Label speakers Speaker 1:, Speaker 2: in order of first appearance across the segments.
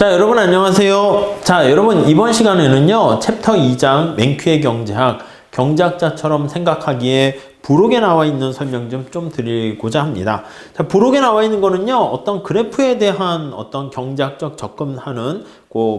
Speaker 1: 자, 여러분 안녕하세요. 자, 여러분 이번 시간에는요, 챕터 2장 맨큐의 경제학, 경제학자처럼 생각하기에 부록에 나와 있는 설명 좀 드리고자 합니다. 자, 부록에 나와 있는 거는요, 어떤 그래프에 대한 어떤 경제학적 접근하는,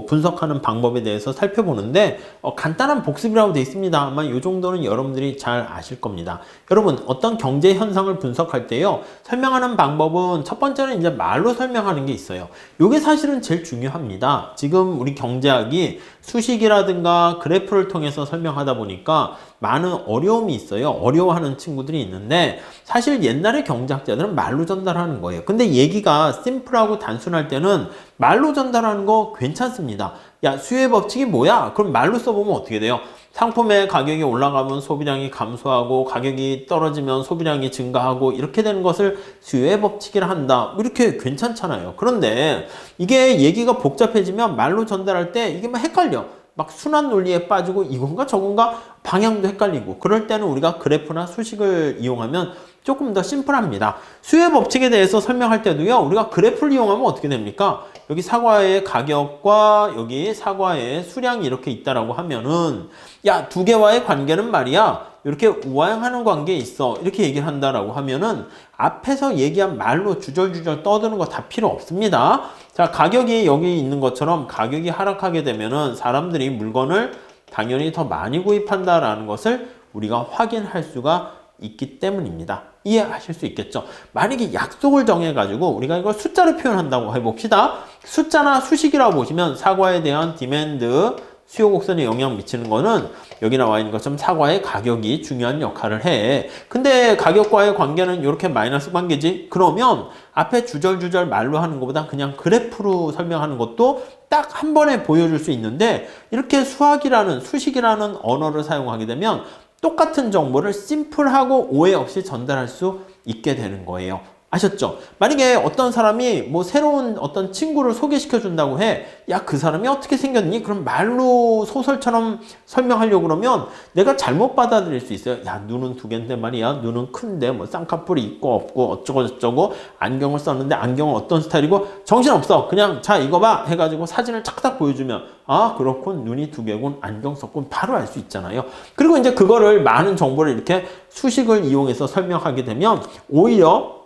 Speaker 1: 분석하는 방법에 대해서 살펴보는데, 간단한 복습이라고 되어 있습니다. 아마 이 정도는 여러분들이 잘 아실 겁니다. 여러분, 어떤 경제 현상을 분석할 때요, 설명하는 방법은 첫 번째는 이제 말로 설명하는 게 있어요. 이게 사실은 제일 중요합니다. 지금 우리 경제학이 수식이라든가 그래프를 통해서 설명하다 보니까 많은 어려움이 있어요. 어려워하는 친구들이 있는데 사실 옛날에 경제학자들은 말로 전달하는 거예요. 근데 얘기가 심플하고 단순할 때는 말로 전달하는 거 괜찮습니다. 야, 수요의 법칙이 뭐야? 그럼 말로 써보면 어떻게 돼요? 상품의 가격이 올라가면 소비량이 감소하고 가격이 떨어지면 소비량이 증가하고 이렇게 되는 것을 수요의 법칙이라 한다. 이렇게 괜찮잖아요. 그런데 이게 얘기가 복잡해지면 말로 전달할 때 이게 막 헷갈려. 막 순환 논리에 빠지고 이건가 저건가 방향도 헷갈리고 그럴 때는 우리가 그래프나 수식을 이용하면 조금 더 심플합니다. 수요의 법칙에 대해서 설명할 때도요, 우리가 그래프를 이용하면 어떻게 됩니까? 여기 사과의 가격과 여기 사과의 수량이 이렇게 있다라고 하면은 야, 두 개와의 관계는 말이야, 이렇게 우아형하는 관계에 있어, 이렇게 얘기를 한다라고 하면은 앞에서 얘기한 말로 주절주절 떠드는 거 다 필요 없습니다. 자, 가격이 여기 있는 것처럼 가격이 하락하게 되면은 사람들이 물건을 당연히 더 많이 구입한다라는 것을 우리가 확인할 수가 있기 때문입니다. 이해하실 수 있겠죠? 만약에 약속을 정해가지고 우리가 이걸 숫자로 표현한다고 해봅시다. 숫자나 수식이라고 보시면 사과에 대한 디맨드, 수요 곡선에 영향 미치는 거는 여기 나와 있는 것처럼 사과의 가격이 중요한 역할을 해. 근데 가격과의 관계는 이렇게 마이너스 관계지? 그러면 앞에 주절주절 말로 하는 것보다 그냥 그래프로 설명하는 것도 딱 한 번에 보여줄 수 있는데 이렇게 수학이라는, 수식이라는 언어를 사용하게 되면 똑같은 정보를 심플하고 오해 없이 전달할 수 있게 되는 거예요. 아셨죠? 만약에 어떤 사람이 뭐 새로운 어떤 친구를 소개시켜 준다고 해. 야, 그 사람이 어떻게 생겼니? 그럼 말로 소설처럼 설명하려고 그러면 내가 잘못 받아들일 수 있어요. 야, 눈은 두 개인데 말이야. 눈은 큰데 뭐 쌍꺼풀이 있고 없고 어쩌고 저쩌고 안경을 썼는데 안경은 어떤 스타일이고 정신없어. 그냥 자, 이거 봐 해가지고 사진을 착딱 보여주면 아, 그렇군. 눈이 두 개군. 안경 썼군. 바로 알 수 있잖아요. 그리고 이제 그거를 많은 정보를 이렇게 수식을 이용해서 설명하게 되면 오히려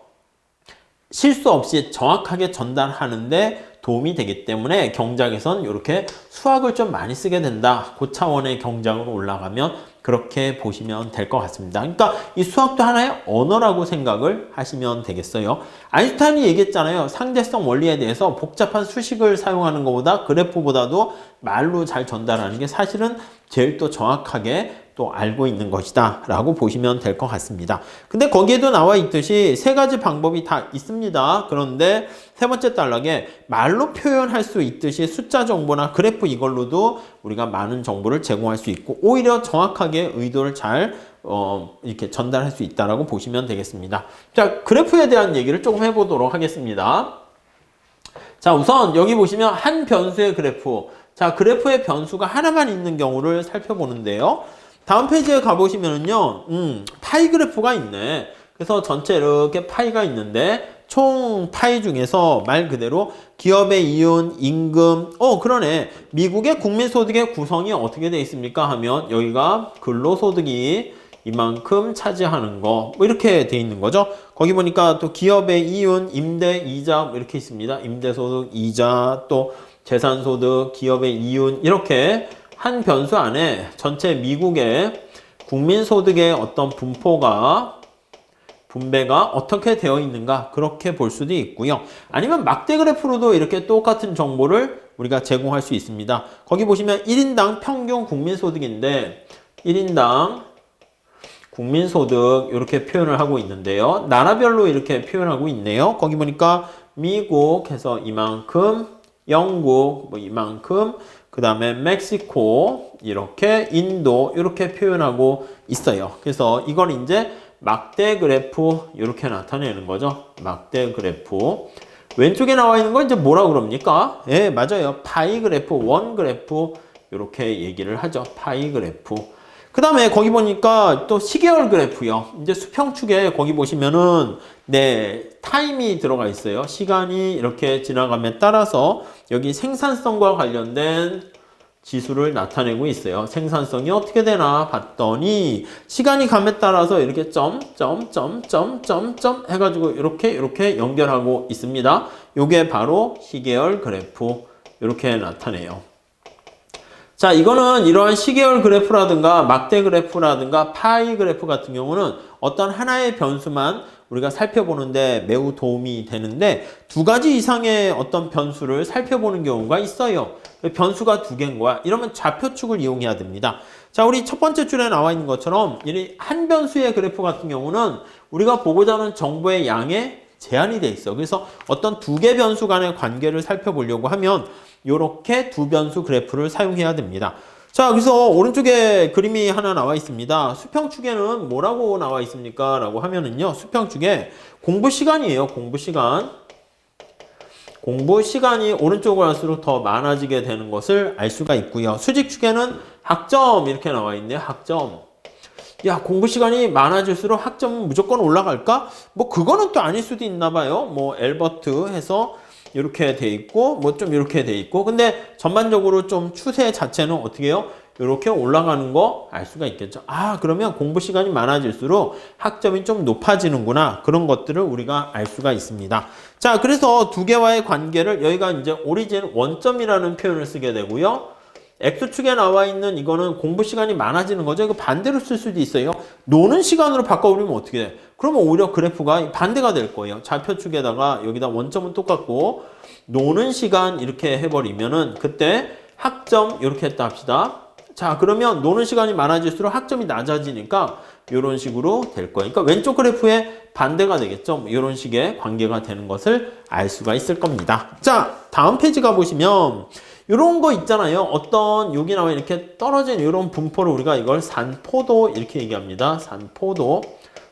Speaker 1: 실수 없이 정확하게 전달하는데 도움이 되기 때문에 경제학에선 이렇게 수학을 좀 많이 쓰게 된다. 그 차원의 경제학으로 올라가면 그렇게 보시면 될 것 같습니다. 그러니까 이 수학도 하나의 언어라고 생각을 하시면 되겠어요. 아인슈타인이 얘기했잖아요. 상대성 원리에 대해서 복잡한 수식을 사용하는 것보다 그래프보다도 말로 잘 전달하는 게 사실은 제일 또 정확하게 또 알고 있는 것이다 라고 보시면 될 것 같습니다. 근데 거기에도 나와 있듯이 세 가지 방법이 다 있습니다. 그런데 세 번째 단락에 말로 표현할 수 있듯이 숫자 정보나 그래프 이걸로도 우리가 많은 정보를 제공할 수 있고 오히려 정확하게 의도를 잘 이렇게 전달할 수 있다라고 보시면 되겠습니다. 자, 그래프에 대한 얘기를 조금 해보도록 하겠습니다. 자, 우선 여기 보시면 한 변수의 그래프. 자, 그래프의 변수가 하나만 있는 경우를 살펴보는데요. 다음 페이지에 가보시면은요, 파이 그래프가 있네. 그래서 전체 이렇게 파이가 있는데, 총 파이 중에서 말 그대로 기업의 이윤, 임금, 그러네. 미국의 국민소득의 구성이 어떻게 되어 있습니까? 하면 여기가 근로소득이 이만큼 차지하는 거, 뭐 이렇게 되어 있는 거죠. 거기 보니까 또 기업의 이윤, 임대, 이자, 뭐 이렇게 있습니다. 임대소득, 이자, 또 재산소득, 기업의 이윤, 이렇게 한 변수 안에 전체 미국의 국민소득의 어떤 분배가 어떻게 되어 있는가 그렇게 볼 수도 있고요. 아니면 막대 그래프로도 이렇게 똑같은 정보를 우리가 제공할 수 있습니다. 거기 보시면 1인당 평균 국민소득인데 1인당 국민소득 이렇게 표현을 하고 있는데요. 나라별로 이렇게 표현하고 있네요. 거기 보니까 미국 해서 이만큼, 영국 뭐 이만큼, 그 다음에 멕시코 이렇게, 인도 이렇게 표현하고 있어요. 그래서 이걸 이제 막대 그래프 이렇게 나타내는 거죠. 막대 그래프. 왼쪽에 나와 있는 건 이제 뭐라 그럽니까? 예, 맞아요. 파이 그래프, 원 그래프 이렇게 얘기를 하죠. 파이 그래프. 그 다음에 거기 보니까 또 시계열 그래프요. 이제 수평축에 거기 보시면은 네, 타임이 들어가 있어요. 시간이 이렇게 지나감에 따라서 여기 생산성과 관련된 지수를 나타내고 있어요. 생산성이 어떻게 되나 봤더니 시간이 감에 따라서 이렇게 점 해가지고 이렇게 연결하고 있습니다. 요게 바로 시계열 그래프 이렇게 나타내요. 자, 이거는 이러한 시계열 그래프라든가 막대 그래프라든가 파이 그래프 같은 경우는 어떤 하나의 변수만 우리가 살펴보는데 매우 도움이 되는데 두 가지 이상의 어떤 변수를 살펴보는 경우가 있어요. 변수가 두 개인 거야. 이러면 좌표축을 이용해야 됩니다. 자, 우리 첫 번째 줄에 나와 있는 것처럼 이 한 변수의 그래프 같은 경우는 우리가 보고자 하는 정보의 양에 제한이 돼 있어. 그래서 어떤 두 개 변수 간의 관계를 살펴보려고 하면 이렇게 두 변수 그래프를 사용해야 됩니다. 자, 그래서 오른쪽에 그림이 하나 나와 있습니다. 수평축에는 뭐라고 나와 있습니까? 라고 하면은요, 수평축에 공부 시간이에요. 공부 시간. 공부 시간이 오른쪽으로 갈수록 더 많아지게 되는 것을 알 수가 있고요. 수직축에는 학점 이렇게 나와 있네요. 학점. 야, 공부 시간이 많아질수록 학점은 무조건 올라갈까? 뭐 그거는 또 아닐 수도 있나 봐요. 뭐 엘버트 해서 이렇게 돼 있고 뭐 좀 이렇게 돼 있고 근데 전반적으로 좀 추세 자체는 어떻게 해요? 이렇게 올라가는 거 알 수가 있겠죠. 아, 그러면 공부 시간이 많아질수록 학점이 좀 높아지는구나. 그런 것들을 우리가 알 수가 있습니다. 자, 그래서 두 개와의 관계를 여기가 이제 오리진 원점이라는 표현을 쓰게 되고요. X축에 나와 있는 이거는 공부 시간이 많아지는 거죠. 이거 반대로 쓸 수도 있어요. 노는 시간으로 바꿔버리면 어떻게 돼? 그러면 오히려 그래프가 반대가 될 거예요. 좌표축에다가 여기다 원점은 똑같고 노는 시간 이렇게 해버리면은 그때 학점 이렇게 했다 합시다. 자, 그러면 노는 시간이 많아질수록 학점이 낮아지니까 이런 식으로 될 거예요. 그러니까 왼쪽 그래프의 반대가 되겠죠. 이런 식의 관계가 되는 것을 알 수가 있을 겁니다. 자, 다음 페이지 가보시면 이런 거 있잖아요. 어떤 여기 나와 이렇게 떨어진 이런 분포를 우리가 이걸 산포도 이렇게 얘기합니다. 산포도.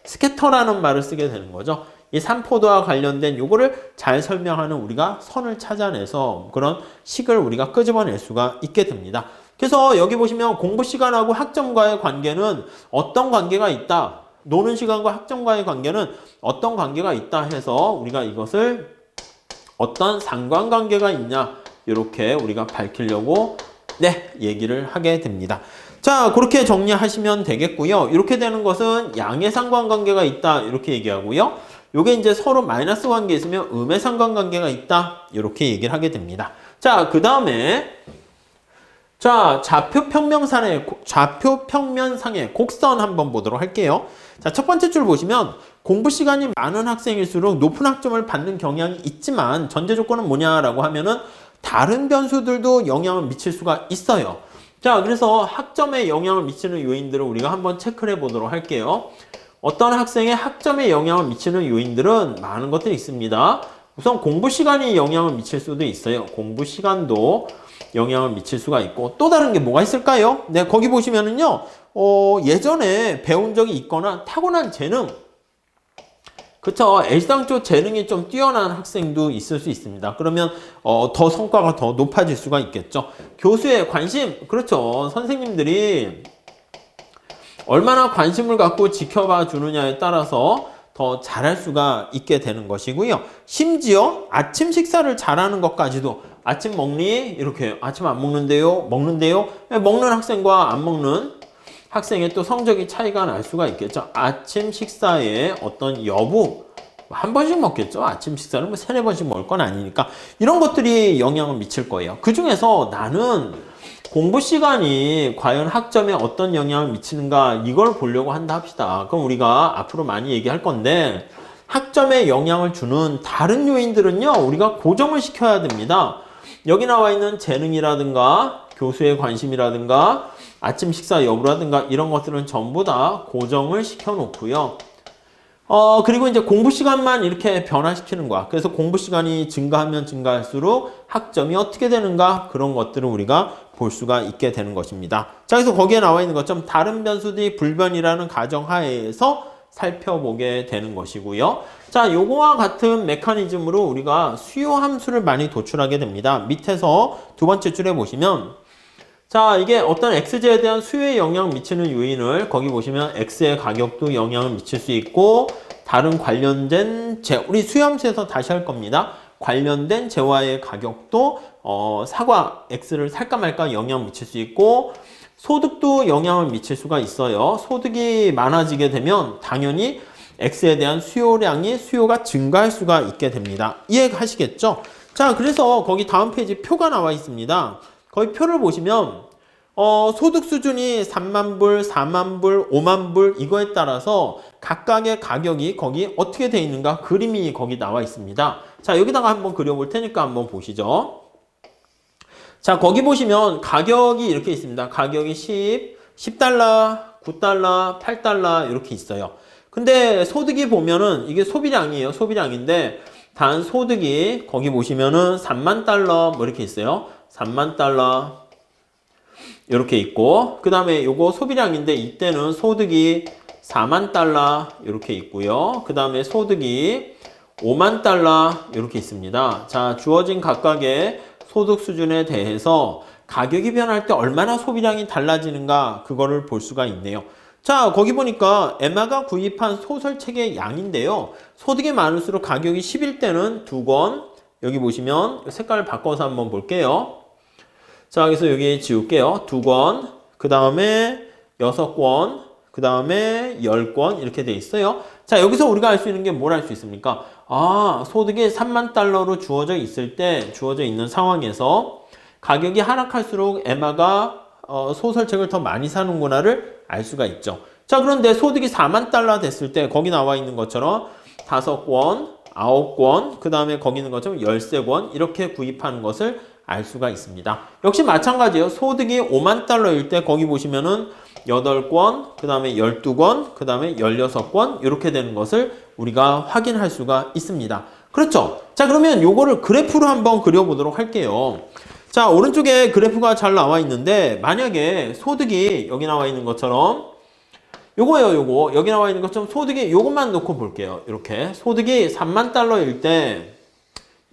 Speaker 1: 스캐터라는 말을 쓰게 되는 거죠. 이 산포도와 관련된 요거를 잘 설명하는 우리가 선을 찾아내서 그런 식을 우리가 끄집어낼 수가 있게 됩니다. 그래서 여기 보시면 공부 시간하고 학점과의 관계는 어떤 관계가 있다. 노는 시간과 학점과의 관계는 어떤 관계가 있다 해서 우리가 이것을 어떤 상관관계가 있냐 이렇게 우리가 밝히려고 얘기를 하게 됩니다. 자, 그렇게 정리하시면 되겠고요. 이렇게 되는 것은 양의 상관관계가 있다 이렇게 얘기하고요. 요게 이제 서로 마이너스 관계 있으면 음의 상관관계가 있다 이렇게 얘기를 하게 됩니다. 자, 그 다음에 자, 좌표평면상의 곡선 한번 보도록 할게요. 자, 첫 번째 줄 보시면 공부 시간이 많은 학생일수록 높은 학점을 받는 경향이 있지만 전제 조건은 뭐냐라고 하면은 다른 변수들도 영향을 미칠 수가 있어요. 자, 그래서 학점에 영향을 미치는 요인들을 우리가 한번 체크를 해보도록 할게요. 어떤 학생의 학점에 영향을 미치는 요인들은 많은 것들이 있습니다. 우선 공부 시간이 영향을 미칠 수도 있어요. 공부 시간도 영향을 미칠 수가 있고 또 다른 게 뭐가 있을까요? 네, 거기 보시면은요. 예전에 배운 적이 있거나 타고난 재능 그쵸. 일상적 재능이 좀 뛰어난 학생도 있을 수 있습니다. 그러면 더 성과가 더 높아질 수가 있겠죠. 교수의 관심, 그렇죠. 선생님들이 얼마나 관심을 갖고 지켜봐 주느냐에 따라서 더 잘할 수가 있게 되는 것이고요. 심지어 아침 식사를 잘하는 것까지도 아침 먹니? 이렇게 아침 안 먹는데요? 먹는데요? 먹는 학생과 안 먹는 학생의 또 성적이 차이가 날 수가 있겠죠. 아침 식사의 어떤 여부 한 번씩 먹겠죠. 아침 식사를 뭐 3-4번씩 먹을 건 아니니까 이런 것들이 영향을 미칠 거예요. 그 중에서 나는 공부 시간이 과연 학점에 어떤 영향을 미치는가 이걸 보려고 한다 합시다. 그럼 우리가 앞으로 많이 얘기할 건데 학점에 영향을 주는 다른 요인들은요. 우리가 고정을 시켜야 됩니다. 여기 나와 있는 재능이라든가 교수의 관심이라든가 아침 식사 여부라든가 이런 것들은 전부 다 고정을 시켜 놓고요. 그리고 이제 공부 시간만 이렇게 변화시키는 거야. 그래서 공부 시간이 증가하면 증가할수록 학점이 어떻게 되는가 그런 것들을 우리가 볼 수가 있게 되는 것입니다. 자, 그래서 거기에 나와 있는 것처럼 다른 변수들이 불변이라는 가정하에서 살펴보게 되는 것이고요. 자, 요거와 같은 메커니즘으로 우리가 수요 함수를 많이 도출하게 됩니다. 밑에서 두 번째 줄에 보시면 자, 이게 어떤 X제에 대한 수요에 영향을 미치는 요인을 거기 보시면 X의 가격도 영향을 미칠 수 있고 다른 관련된 우리 수요함수에서 다시 할 겁니다. 관련된 재화의 가격도 사과 X를 살까 말까 영향을 미칠 수 있고 소득도 영향을 미칠 수가 있어요. 소득이 많아지게 되면 당연히 X에 대한 수요가 증가할 수가 있게 됩니다. 이해가시겠죠? 자, 그래서 거기 다음 페이지 표가 나와 있습니다. 거기 표를 보시면 소득 수준이 3만 불, 4만 불, 5만 불 이거에 따라서 각각의 가격이 거기 어떻게 돼 있는가 그림이 거기 나와 있습니다. 자, 여기다가 한번 그려볼 테니까 한번 보시죠. 자, 거기 보시면 가격이 이렇게 있습니다. 가격이 10달러, 9달러, 8달러 이렇게 있어요. 근데 소득이 보면은 이게 소비량이에요. 소비량인데 단 소득이 거기 보시면은 3만 달러 뭐 이렇게 있어요. 3만 달러 이렇게 있고 그 다음에 요거 소비량인데 이때는 소득이 4만 달러 이렇게 있고요. 그 다음에 소득이 5만 달러 이렇게 있습니다. 자, 주어진 각각의 소득 수준에 대해서 가격이 변할 때 얼마나 소비량이 달라지는가 그거를 볼 수가 있네요. 자, 거기 보니까 에마가 구입한 소설책의 양인데요. 소득이 많을수록 가격이 10일 때는 2권, 여기 보시면 색깔을 바꿔서 한번 볼게요. 자, 그래서 여기 지울게요. 2권, 그 다음에 6권, 그 다음에 10권 이렇게 돼 있어요. 자, 여기서 우리가 알 수 있는 게 뭘 알 수 있습니까? 아, 소득이 3만 달러로 주어져 있는 상황에서 가격이 하락할수록 에마가 소설책을 더 많이 사는구나를 알 수가 있죠. 자, 그런데 소득이 4만 달러 됐을 때 거기 나와 있는 것처럼 5권, 9권, 그 다음에 거기 있는 것처럼 13권 이렇게 구입하는 것을 알 수가 있습니다. 역시 마찬가지예요. 소득이 5만 달러일 때 거기 보시면은 8권, 그 다음에 12권, 그 다음에 16권 이렇게 되는 것을 우리가 확인할 수가 있습니다. 그렇죠? 자, 그러면 요거를 그래프로 한번 그려보도록 할게요. 자, 오른쪽에 그래프가 잘 나와 있는데 만약에 소득이 여기 나와 있는 것처럼 요거예요. 요거 여기 나와 있는 것처럼 소득이 요것만 놓고 볼게요. 이렇게 소득이 3만 달러일 때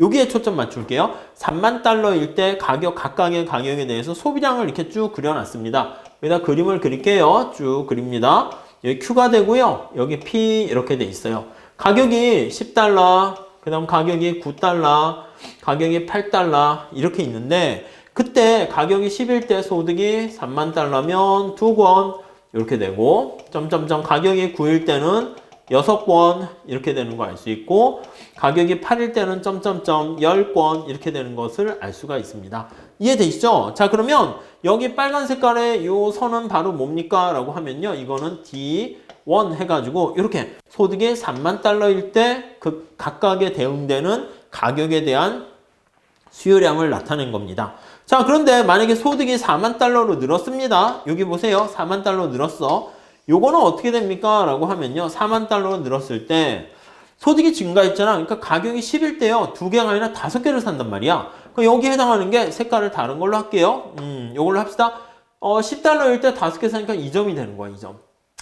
Speaker 1: 여기에 초점 맞출게요. 3만 달러일 때 각각의 가격에 대해서 소비량을 이렇게 쭉 그려놨습니다. 여기다 그림을 그릴게요. 쭉 그립니다. 여기 Q가 되고요. 여기 P 이렇게 돼 있어요. 가격이 10달러, 그 다음 가격이 9달러, 가격이 8달러 이렇게 있는데 그때 가격이 10일 때 소득이 3만 달러면 2권 이렇게 되고 점점점 가격이 9일 때는 6권 이렇게 되는 거 알 수 있고 가격이 8일 때는 점점점 10권 이렇게 되는 것을 알 수가 있습니다. 이해되시죠? 자, 그러면 여기 빨간 색깔의 요 선은 바로 뭡니까? 라고 하면요. 이거는 D1 해가지고 이렇게 소득이 3만 달러일 때 그 각각에 대응되는 가격에 대한 수요량을 나타낸 겁니다. 자, 그런데 만약에 소득이 4만 달러로 늘었습니다. 여기 보세요. 4만 달러 늘었어. 요거는 어떻게 됩니까? 라고 하면요. 4만 달러로 늘었을 때 소득이 증가했잖아. 그러니까 가격이 10일 때요. 2개가 아니라 5개를 산단 말이야. 그럼 여기에 해당하는 게 색깔을 다른 걸로 할게요. 요걸로 합시다. 10달러일 때 5개 사니까 2점이 되는 거야. 2점.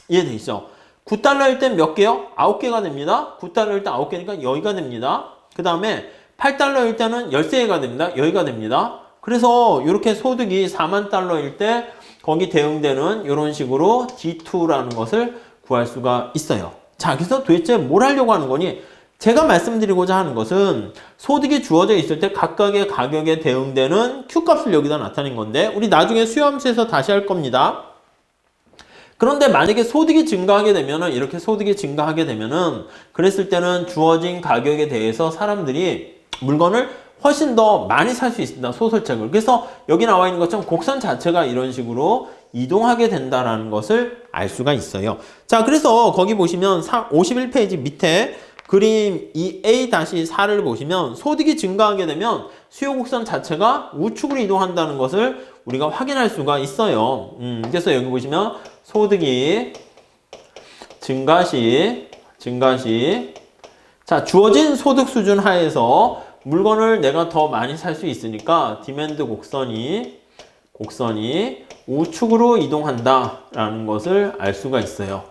Speaker 1: 이해되시죠? 9달러일 때 몇 개요? 9개가 됩니다. 9달러일 때 9개니까 여기가 됩니다. 그 다음에 8달러일 때는 13개가 됩니다. 여기가 됩니다. 그래서 이렇게 소득이 4만 달러일 때 거기 대응되는 이런 식으로 D2라는 것을 구할 수가 있어요. 자, 그래서 도대체 뭘 하려고 하는 거니? 제가 말씀드리고자 하는 것은 소득이 주어져 있을 때 각각의 가격에 대응되는 Q값을 여기다 나타낸 건데 우리 나중에 수요함수에서 다시 할 겁니다. 그런데 만약에 소득이 증가하게 되면은 이렇게 소득이 증가하게 되면은 그랬을 때는 주어진 가격에 대해서 사람들이 물건을 훨씬 더 많이 살 수 있습니다. 소설책을. 그래서 여기 나와 있는 것처럼 곡선 자체가 이런 식으로 이동하게 된다는 것을 알 수가 있어요. 자, 그래서 거기 보시면 51페이지 밑에 그림 이 A-4를 보시면 소득이 증가하게 되면 수요 곡선 자체가 우측으로 이동한다는 것을 우리가 확인할 수가 있어요. 그래서 여기 보시면 소득이 증가시 자, 주어진 소득 수준 하에서 물건을 내가 더 많이 살 수 있으니까 디맨드 곡선이 우측으로 이동한다라는 것을 알 수가 있어요.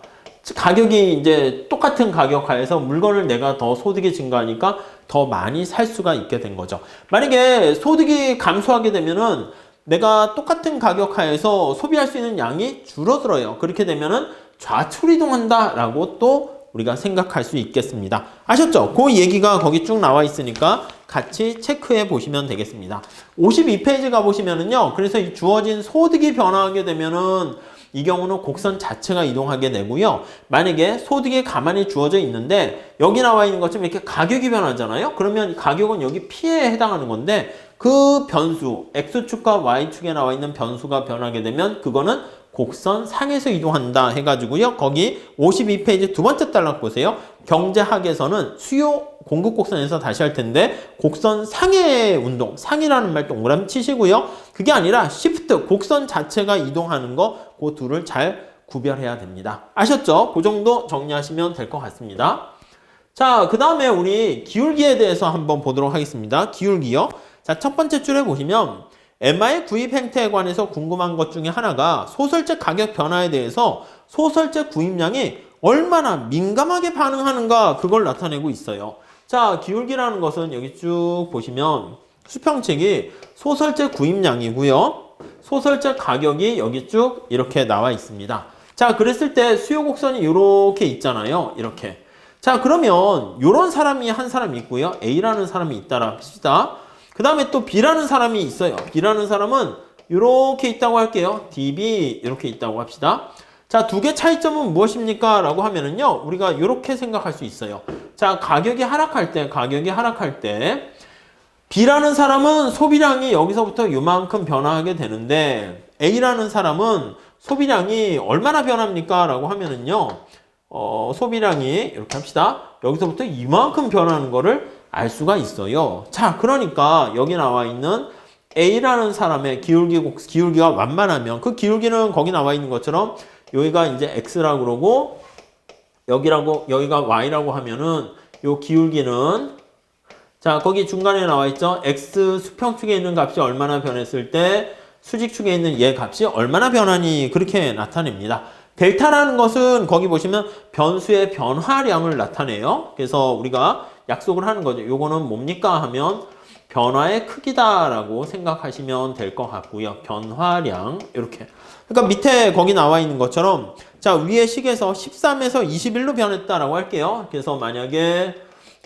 Speaker 1: 가격이 이제 똑같은 가격 하에서 물건을 내가 더 소득이 증가하니까 더 많이 살 수가 있게 된 거죠. 만약에 소득이 감소하게 되면은 내가 똑같은 가격 하에서 소비할 수 있는 양이 줄어들어요. 그렇게 되면은 좌측으로 이동한다 라고 또 우리가 생각할 수 있겠습니다. 아셨죠? 그 얘기가 거기 쭉 나와 있으니까 같이 체크해 보시면 되겠습니다. 52페이지 가보시면은요. 그래서 이 주어진 소득이 변화하게 되면은 이 경우는 곡선 자체가 이동하게 되고요. 만약에 소득이 가만히 주어져 있는데 여기 나와 있는 것처럼 이렇게 가격이 변하잖아요. 그러면 가격은 여기 P에 해당하는 건데 그 변수, X축과 Y축에 나와 있는 변수가 변하게 되면 그거는 곡선 상에서 이동한다 해가지고요. 거기 52페이지 두 번째 단락 보세요. 경제학에서는 수요 공급 곡선에서 다시 할 텐데 곡선 상의 운동, 상이라는 말 동그라미 치시고요. 그게 아니라 시프트, 곡선 자체가 이동하는 거, 그 둘을 잘 구별해야 됩니다. 아셨죠? 그 정도 정리하시면 될 것 같습니다. 자, 그 다음에 우리 기울기에 대해서 한번 보도록 하겠습니다. 기울기요. 자, 첫 번째 줄에 보시면 MI 구입 행태에 관해서 궁금한 것 중에 하나가 소설책 가격 변화에 대해서 소설책 구입량이 얼마나 민감하게 반응하는가 그걸 나타내고 있어요. 자, 기울기라는 것은 여기 쭉 보시면 수평책이 소설책 구입량이고요. 소설책 가격이 여기 쭉 이렇게 나와 있습니다. 자, 그랬을 때 수요 곡선이 이렇게 있잖아요. 이렇게. 자, 그러면 이런 사람이 한 사람이 있고요. A라는 사람이 있다라 합시다. 그 다음에 또 B라는 사람이 있어요. B라는 사람은 이렇게 있다고 할게요. DB 이렇게 있다고 합시다. 자, 두 개 차이점은 무엇입니까? 라고 하면은요, 우리가 이렇게 생각할 수 있어요. 자, 가격이 하락할 때, B라는 사람은 소비량이 여기서부터 이만큼 변화하게 되는데, A라는 사람은 소비량이 얼마나 변합니까? 라고 하면은요, 소비량이 이렇게 합시다. 여기서부터 이만큼 변하는 거를 알 수가 있어요. 자, 그러니까 여기 나와 있는 A라는 사람의 기울기가 완만하면 그 기울기는 거기 나와 있는 것처럼 여기가 이제 X라고 그러고 여기가 Y라고 하면은 요 기울기는 자, 거기 중간에 나와 있죠. X 수평축에 있는 값이 얼마나 변했을 때 수직축에 있는 얘 값이 얼마나 변하니 그렇게 나타냅니다. 델타라는 것은 거기 보시면 변수의 변화량을 나타내요. 그래서 우리가 약속을 하는 거죠. 요거는 뭡니까 하면 변화의 크기다라고 생각하시면 될 것 같고요. 변화량 이렇게. 그러니까 밑에 거기 나와 있는 것처럼 자, 위에 식에서 13에서 21로 변했다라고 할게요. 그래서 만약에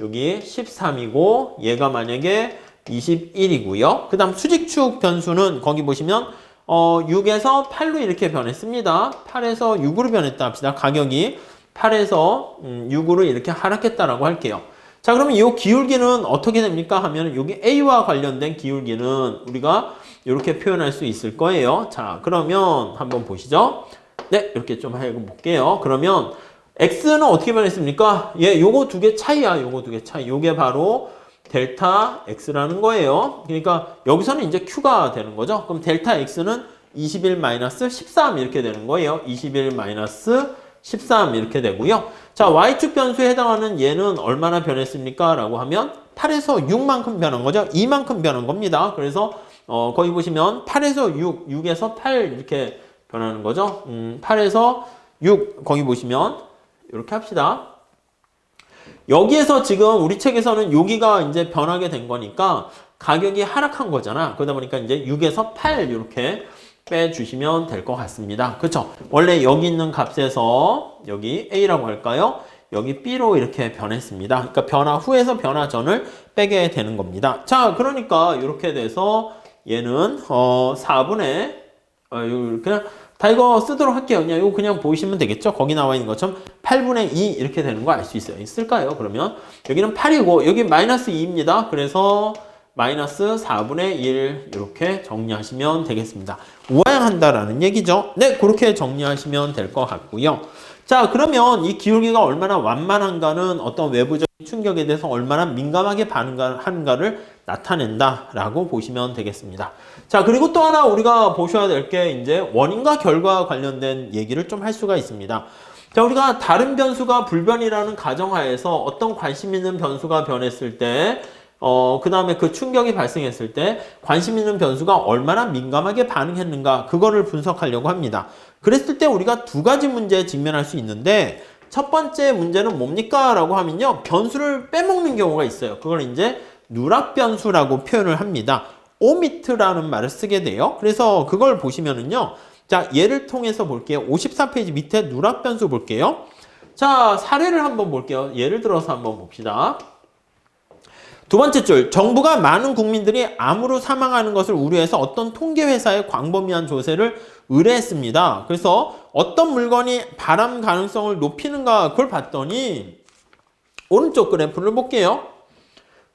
Speaker 1: 여기 13이고 얘가 만약에 21이고요. 그 다음 수직축 변수는 거기 보시면 6에서 8로 이렇게 변했습니다. 8에서 6으로 변했다 합시다. 가격이 8에서 6으로 이렇게 하락했다라고 할게요. 자, 그러면 이 기울기는 어떻게 됩니까? 하면 여기 A와 관련된 기울기는 우리가 이렇게 표현할 수 있을 거예요. 자, 그러면 한번 보시죠. 네, 이렇게 좀 해볼게요. 그러면 X는 어떻게 변했습니까? 예, 요거 두 개 차이야. 요거 두 개 차이. 요게 바로 델타 X라는 거예요. 그러니까 여기서는 이제 Q가 되는 거죠. 그럼 델타 X는 21-13 이렇게 되는 거예요. 21-13 이렇게 되고요. 자, Y축 변수에 해당하는 얘는 얼마나 변했습니까? 라고 하면 8에서 6만큼 변한 거죠. 이만큼 변한 겁니다. 그래서 거기 보시면 8에서 6, 6에서 8 이렇게 변하는 거죠. 8에서 6 거기 보시면 이렇게 합시다. 여기에서 지금 우리 책에서는 여기가 이제 변하게 된 거니까 가격이 하락한 거잖아. 그러다 보니까 이제 6에서 8 이렇게 빼주시면 될 것 같습니다. 그렇죠? 원래 여기 있는 값에서 여기 A라고 할까요? 여기 B로 이렇게 변했습니다. 그러니까 변화 후에서 변화 전을 빼게 되는 겁니다. 자, 그러니까 이렇게 돼서 얘는 4분의 그냥 다 이거 쓰도록 할게요. 그냥 이거 그냥 보시면 되겠죠? 거기 나와 있는 것처럼 8분의 2 이렇게 되는 거 알 수 있어요. 있을까요? 그러면 여기는 8이고 여기 마이너스 2입니다. 그래서 마이너스 4분의 1 이렇게 정리하시면 되겠습니다. 우아양한다라는 얘기죠. 네, 그렇게 정리하시면 될 것 같고요. 자, 그러면 이 기울기가 얼마나 완만한가는 어떤 외부적인 충격에 대해서 얼마나 민감하게 반응하는가를 나타낸다라고 보시면 되겠습니다. 자, 그리고 또 하나 우리가 보셔야 될 게 이제 원인과 결과와 관련된 얘기를 좀 할 수가 있습니다. 자, 우리가 다른 변수가 불변이라는 가정하에서 어떤 관심 있는 변수가 변했을 때 그 다음에 그 충격이 발생했을 때 관심 있는 변수가 얼마나 민감하게 반응했는가 그거를 분석하려고 합니다. 그랬을 때 우리가 두 가지 문제에 직면할 수 있는데 첫 번째 문제는 뭡니까? 라고 하면요. 변수를 빼먹는 경우가 있어요. 그걸 이제 누락 변수라고 표현을 합니다. omit라는 말을 쓰게 돼요. 그래서 그걸 보시면은요. 자, 예를 통해서 볼게요. 54페이지 밑에 누락 변수 볼게요. 자, 사례를 한번 볼게요. 예를 들어서 한번 봅시다. 두 번째 줄, 정부가 많은 국민들이 암으로 사망하는 것을 우려해서 어떤 통계회사에 광범위한 조사를 의뢰했습니다. 그래서 어떤 물건이 발암 가능성을 높이는가 그걸 봤더니 오른쪽 그래프를 볼게요.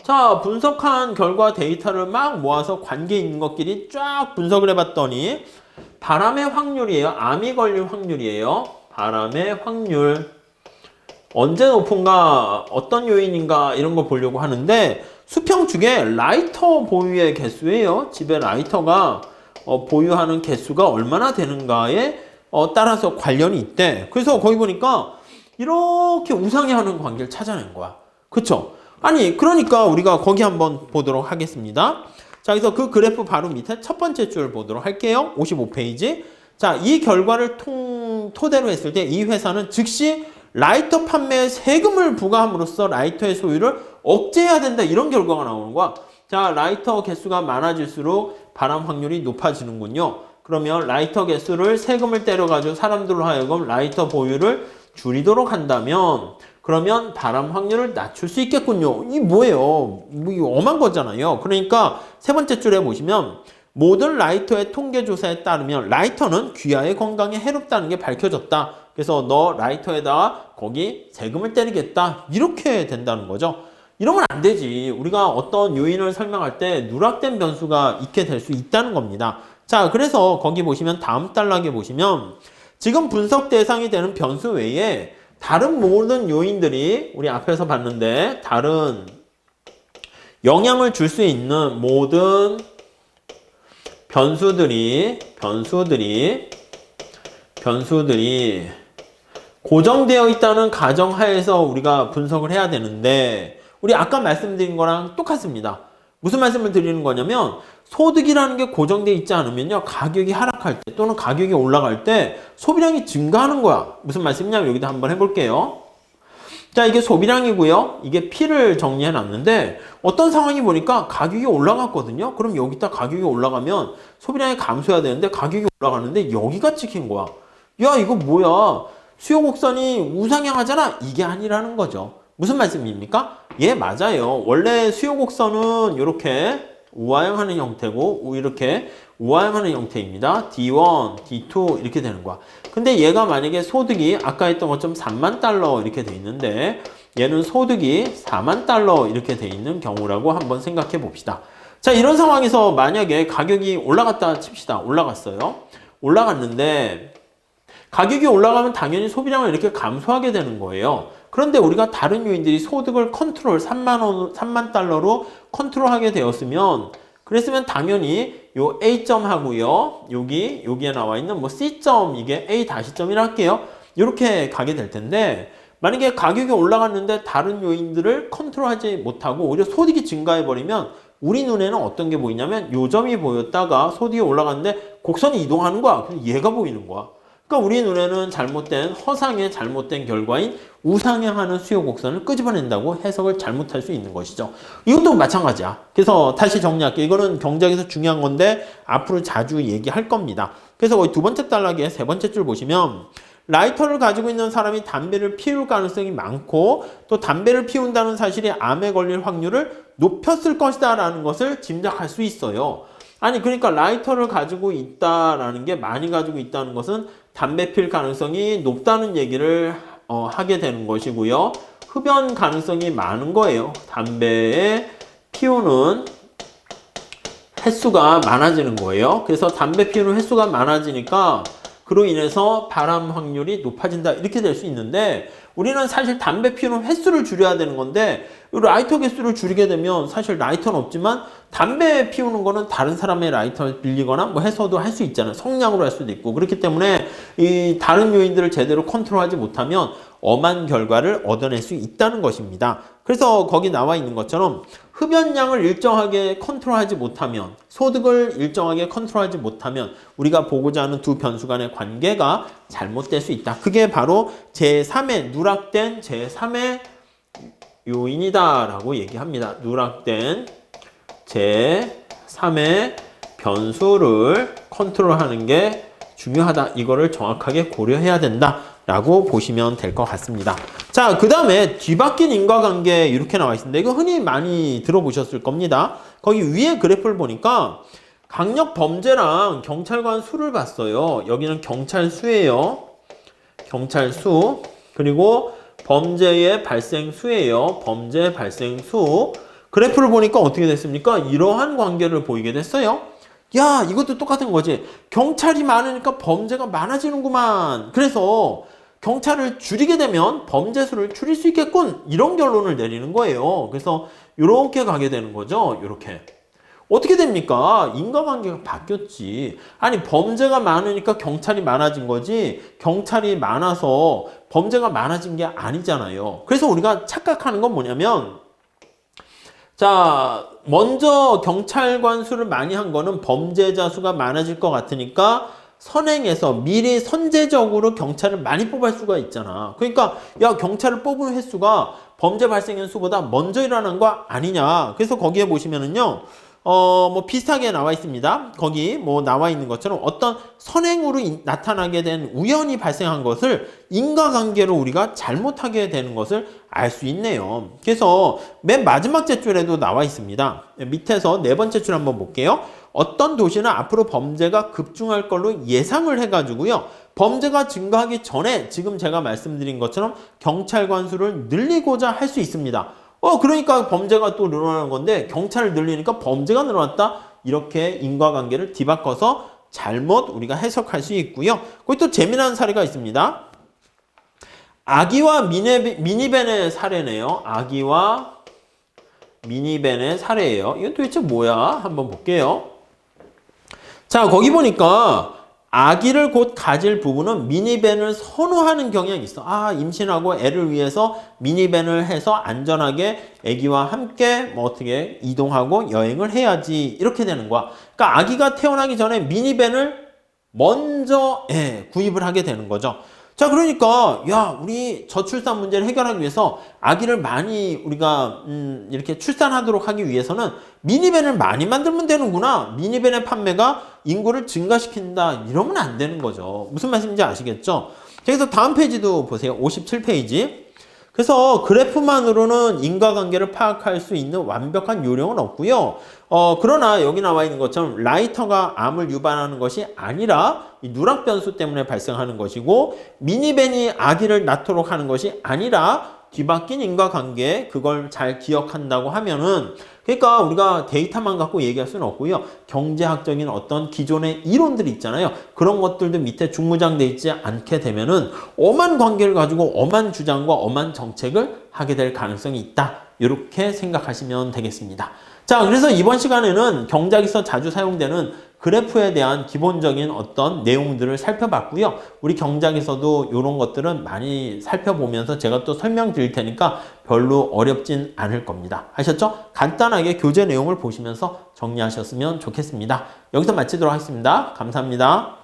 Speaker 1: 자, 분석한 결과 데이터를 막 모아서 관계 있는 것끼리 쫙 분석을 해봤더니 발암의 확률이에요. 암이 걸릴 확률이에요. 발암의 확률. 언제 높은가, 어떤 요인인가 이런 거 보려고 하는데 수평축에 라이터 보유의 개수예요. 집에 라이터가 보유하는 개수가 얼마나 되는가에 따라서 관련이 있대. 그래서 거기 보니까 이렇게 우상향하는 관계를 찾아낸 거야. 그쵸? 아니, 그러니까 우리가 거기 한번 보도록 하겠습니다. 자, 그래서 그 그래프 바로 밑에 첫 번째 줄 보도록 할게요. 55페이지. 자, 이 결과를 토대로 했을 때 이 회사는 즉시 라이터 판매에 세금을 부과함으로써 라이터의 소유를 억제해야 된다. 이런 결과가 나오는 거야. 자, 라이터 개수가 많아질수록 발암 확률이 높아지는군요. 그러면 라이터 개수를 세금을 때려가지고 사람들로 하여금 라이터 보유를 줄이도록 한다면 그러면 발암 확률을 낮출 수 있겠군요. 이 뭐예요? 이거 엄한 거잖아요. 그러니까 세 번째 줄에 보시면 모든 라이터의 통계조사에 따르면 라이터는 귀하의 건강에 해롭다는 게 밝혀졌다. 그래서 너 라이터에다가 거기 세금을 때리겠다. 이렇게 된다는 거죠. 이러면 안 되지. 우리가 어떤 요인을 설명할 때 누락된 변수가 있게 될 수 있다는 겁니다. 자, 그래서 거기 보시면 다음 단락에 보시면 지금 분석 대상이 되는 변수 외에 다른 모든 요인들이 우리 앞에서 봤는데 다른 영향을 줄 수 있는 모든 변수들이 고정되어 있다는 가정하에서 우리가 분석을 해야 되는데 우리 아까 말씀드린 거랑 똑같습니다. 무슨 말씀을 드리는 거냐면 소득이라는 게 고정되어 있지 않으면요 가격이 하락할 때 또는 가격이 올라갈 때 소비량이 증가하는 거야. 무슨 말씀이냐면 여기다 한번 해볼게요. 자, 이게 소비량이고요. 이게 P를 정리해 놨는데 어떤 상황이 보니까 가격이 올라갔거든요. 그럼 여기다 가격이 올라가면 소비량이 감소해야 되는데 가격이 올라가는데 여기가 찍힌 거야. 야, 이거 뭐야? 수요 곡선이 우상향하잖아. 이게 아니라는 거죠. 무슨 말씀입니까? 예, 맞아요. 원래 수요 곡선은 이렇게 우하향하는 형태고 이렇게 우하향하는 형태입니다. D1, D2 이렇게 되는 거야. 근데 얘가 만약에 소득이 아까 했던 것처럼 3만 달러 이렇게 돼 있는데 얘는 소득이 4만 달러 이렇게 돼 있는 경우라고 한번 생각해 봅시다. 자, 이런 상황에서 만약에 가격이 올라갔다 칩시다. 올라갔어요. 올라갔는데 가격이 올라가면 당연히 소비량을 이렇게 감소하게 되는 거예요. 그런데 우리가 다른 요인들이 소득을 컨트롤 3만 달러로 컨트롤하게 되었으면 그랬으면 당연히 요 A점하고요. 여기에 나와 있는 뭐 C점 이게 A 다시점이라 할게요. 이렇게 가게 될 텐데 만약에 가격이 올라갔는데 다른 요인들을 컨트롤하지 못하고 오히려 소득이 증가해 버리면 우리 눈에는 어떤 게 보이냐면 요 점이 보였다가 소득이 올라갔는데 곡선이 이동하는 거야. 그래서 얘가 보이는 거야. 그러니까 우리 눈에는 잘못된 허상의 잘못된 결과인 우상향하는 수요 곡선을 끄집어낸다고 해석을 잘못할 수 있는 것이죠. 이것도 마찬가지야. 그래서 다시 정리할게요. 이거는 경제학에서 중요한 건데 앞으로 자주 얘기할 겁니다. 그래서 거기 두 번째 단락에 세 번째 줄 보시면 라이터를 가지고 있는 사람이 담배를 피울 가능성이 많고 또 담배를 피운다는 사실이 암에 걸릴 확률을 높였을 것이다 라는 것을 짐작할 수 있어요. 아니 그러니까 라이터를 가지고 있다라는 게 많이 가지고 있다는 것은 담배 필 가능성이 높다는 얘기를 하게 되는 것이고요. 흡연 가능성이 많은 거예요. 담배에 피우는 횟수가 많아지는 거예요. 그래서 담배 피우는 횟수가 많아지니까 그로 인해서 발암 확률이 높아진다 이렇게 될 수 있는데 우리는 사실 담배 피우는 횟수를 줄여야 되는 건데 라이터 개수를 줄이게 되면 사실 라이터는 없지만 담배 피우는 거는 다른 사람의 라이터를 빌리거나 뭐 해서도 할 수 있잖아요. 성량으로 할 수도 있고 그렇기 때문에 이 다른 요인들을 제대로 컨트롤하지 못하면 엄한 결과를 얻어낼 수 있다는 것입니다. 그래서 거기 나와 있는 것처럼 흡연량을 일정하게 컨트롤하지 못하면 소득을 일정하게 컨트롤하지 못하면 우리가 보고자 하는 두 변수 간의 관계가 잘못될 수 있다. 그게 바로 제3의 누락된 제3의 요인이다 라고 얘기합니다. 누락된 제 3의 변수를 컨트롤하는 게 중요하다. 이거를 정확하게 고려해야 된다. 라고 보시면 될 것 같습니다. 자, 그 다음에 뒤바뀐 인과관계 이렇게 나와 있습니다. 이거 흔히 많이 들어보셨을 겁니다. 거기 위에 그래프를 보니까 강력 범죄랑 경찰관 수를 봤어요. 여기는 경찰 수예요. 경찰 수. 그리고 범죄의 발생 수예요. 범죄 발생 수. 그래프를 보니까 어떻게 됐습니까? 이러한 관계를 보이게 됐어요. 야, 이것도 똑같은 거지. 경찰이 많으니까 범죄가 많아지는구만. 그래서 경찰을 줄이게 되면 범죄 수를 줄일 수 있겠군. 이런 결론을 내리는 거예요. 그래서 이렇게 가게 되는 거죠. 이렇게. 어떻게 됩니까? 인과관계가 바뀌었지. 아니, 범죄가 많으니까 경찰이 많아진 거지. 경찰이 많아서 범죄가 많아진 게 아니잖아요. 그래서 우리가 착각하는 건 뭐냐면, 자, 먼저 경찰관 수를 많이 한 거는 범죄자 수가 많아질 것 같으니까 선행해서 미리 선제적으로 경찰을 많이 뽑을 수가 있잖아. 그러니까 야, 경찰을 뽑은 횟수가 범죄 발생 횟수보다 먼저 일어난 거 아니냐. 그래서 거기에 보시면은요. 뭐 비슷하게 나와 있습니다. 거기 뭐 나와 있는 것처럼 어떤 선행으로 나타나게 된 우연히 발생한 것을 인과관계로 우리가 잘못하게 되는 것을 알 수 있네요. 그래서 맨 마지막 제출에도 나와 있습니다. 밑에서 네 번째 줄 한번 볼게요. 어떤 도시는 앞으로 범죄가 급증할 걸로 예상을 해가지고요. 범죄가 증가하기 전에 지금 제가 말씀드린 것처럼 경찰관 수를 늘리고자 할 수 있습니다. 그러니까 범죄가 또 늘어나는 건데 경찰을 늘리니까 범죄가 늘어났다. 이렇게 인과관계를 뒤바꿔서 잘못 우리가 해석할 수 있고요. 거기 또 재미난 사례가 있습니다. 아기와 미니밴의 사례네요. 아기와 미니밴의 사례예요. 이건 도대체 뭐야? 한번 볼게요. 자, 거기 보니까 아기를 곧 가질 부부는 미니밴을 선호하는 경향이 있어. 아, 임신하고 애를 위해서 미니밴을 해서 안전하게 아기와 함께 뭐 어떻게 이동하고 여행을 해야지. 이렇게 되는 거야. 그러니까 아기가 태어나기 전에 미니밴을 먼저 구입을 하게 되는 거죠. 자, 그러니까 야, 우리 저출산 문제를 해결하기 위해서 아기를 많이 우리가 이렇게 출산하도록 하기 위해서는 미니밴을 많이 만들면 되는구나. 미니밴의 판매가 인구를 증가시킨다. 이러면 안 되는 거죠. 무슨 말씀인지 아시겠죠? 그래서 다음 페이지도 보세요. 57페이지. 그래서 그래프만으로는 인과관계를 파악할 수 있는 완벽한 요령은 없고요. 그러나 여기 나와 있는 것처럼 라이터가 암을 유발하는 것이 아니라 이 누락 변수 때문에 발생하는 것이고 미니밴이 아기를 낳도록 하는 것이 아니라 뒤바뀐 인과관계, 그걸 잘 기억한다고 하면은, 그러니까 우리가 데이터만 갖고 얘기할 수는 없고요. 경제학적인 어떤 기존의 이론들이 있잖아요. 그런 것들도 밑에 중무장돼 있지 않게 되면은 엄한 관계를 가지고 엄한 주장과 엄한 정책을 하게 될 가능성이 있다. 이렇게 생각하시면 되겠습니다. 자, 그래서 이번 시간에는 경작에서 자주 사용되는 그래프에 대한 기본적인 어떤 내용들을 살펴봤고요. 우리 경작에서도 이런 것들은 많이 살펴보면서 제가 또 설명드릴 테니까 별로 어렵진 않을 겁니다. 아셨죠? 간단하게 교재 내용을 보시면서 정리하셨으면 좋겠습니다. 여기서 마치도록 하겠습니다. 감사합니다.